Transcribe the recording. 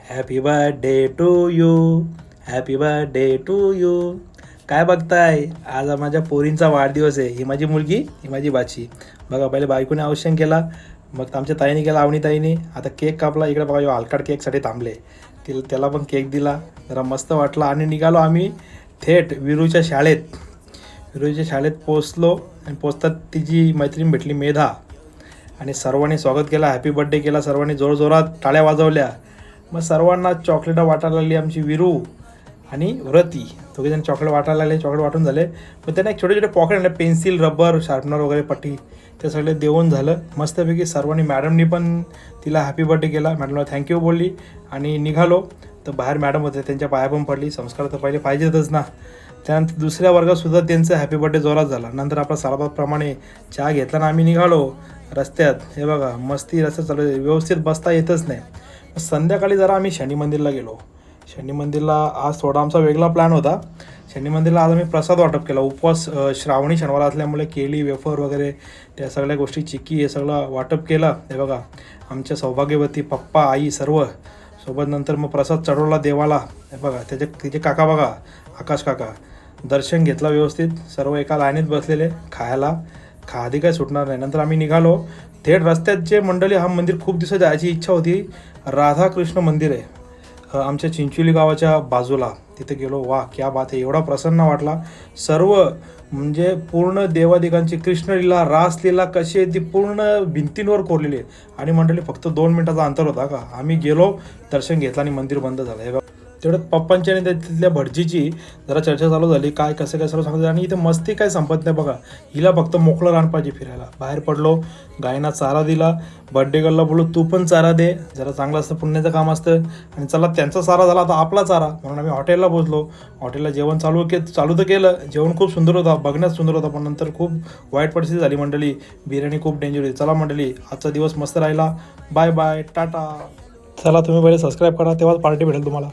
Happy birthday to you, happy birthday to you. काय बघताय, आज माझ्या पोरींचा वाढदिवस आहे. ही माझी मुलगी, ही माझी बाची. बघा, पहिले बायकोने औषण केला, मग आमच्या ताईने केला, आवनी ताईने. आता केक कापला. इकडे बघा, हलकाट केकसाठी थांबले. त्याला पण केक दिला, जरा मस्त वाटला आणि निघालो आम्ही थेट विरूच्या शाळेत. विरूच्या शाळेत पोचलो आणि पोचतात तिची मैत्रीण भेटली मेधा, आणि सर्वांनी स्वागत केला, हॅपी बर्थडे केला. सर्वांनी जोरजोरात टाळ्या वाजवल्या. मग सर्वांना चॉकलेटं वाटायला लागली आमची विरू आणि व्रती. दोघेजण चॉकलेट वाटायला लागले. चॉकलेट वाटून झाले. मग त्यांना एक छोटे छोटे पॉकेट आणले, पेन्सिल, रबर, शार्पनर वगैरे, पट्टी, ते सगळे देऊन झालं मस्तपैकी. सर्वांनी, मॅडमनी पण तिला हॅपी बर्थडे केला, मॅडमला थँक्यू बोलली आणि निघालो. तर बाहेर मॅडम होते, त्यांच्या पाया पण पडली. संस्कार तर पहिले पाहिजेतच ना. त्यानंतर दुसऱ्या वर्गातसुद्धा त्यांचं हॅपी बर्थडे जोरात झाला. नंतर आपला सरावाप्रमाणे चहा घेतला ना आम्ही निघालो रस्त्यात. हे बघा, मस्ती रस्त्यात चालू आहे, व्यवस्थित बसता येतच नाही. संध्याकाळी जरा आम्ही शनी मंदिरला गेलो. शनी मंदिरला आज थोडा आमचा वेगळा प्लॅन होता. शनी मंदिरला आज आम्ही प्रसाद वाटप केला. उपवास, श्रावणी शनिवार असल्यामुळे केळी, वेफर वगैरे त्या सगळ्या गोष्टी, चिक्की, हे सगळं वाटप केलं. हे बघा, आमच्या सौभाग्यवती पप्पा, आई सर्व सोबत. नंतर मग प्रसाद चढवला देवाला. हे बघा, तिचे काका बघा, आकाश काका. दर्शन घेतलं व्यवस्थित. सर्व एका लाईनीत बसलेले खायला. आधी काय सुटणार नाही. नंतर आम्ही निघालो थेट रस्त्यात. जे मंडळी, हा मंदिर खूप दिवस जायची इच्छा होती. राधाकृष्ण मंदिर आहे आमच्या चिंचोली गावाच्या बाजूला. तिथे गेलो. वा, क्या बात आहे. एवढा प्रसन्न वाटला. सर्व म्हणजे पूर्ण देवादिकांची कृष्णलीला, रासलीला कशी आहे ती पूर्ण भिंतींवर कोरलेली आहे. आणि मंडळी फक्त 2 मिनिटाचा अंतर होता का. आम्ही गेलो, दर्शन घेतलं आणि मंदिर बंद झालं. हे तेवढ्यात पप्पांची आणि तिथल्या भटजीची जरा चर्चा चालू झाली. काय कसं काय सर्व सांगत. आणि इथे मस्ती काय संपत नाही बघा. हिला फक्त मोकळं रान पाहिजे फिरायला. बाहेर पडलो, गायींना चारा दिला. बर्थडे गर्लला बोललो तू पण चारा दे, जरा चांगलं असतं, पुण्याचं काम असतं. आणि चला, त्यांचा चारा झाला आता आपला चारा. म्हणून आम्ही हॉटेलला पोचलो. हॉटेलला जेवण चालू तर केलं. जेवण खूप सुंदर होतं, बघण्यात सुंदर होता. पण नंतर खूप वाईट परिस्थिती झाली मंडळी. बिर्याणी खूप डेंजर होती. चला मंडळी, आजचा दिवस मस्त राहिला. बाय बाय, टाटा. चला, तुम्ही पहिले सबस्क्राईब करा, तेव्हाच पार्टी भेटेल तुम्हाला.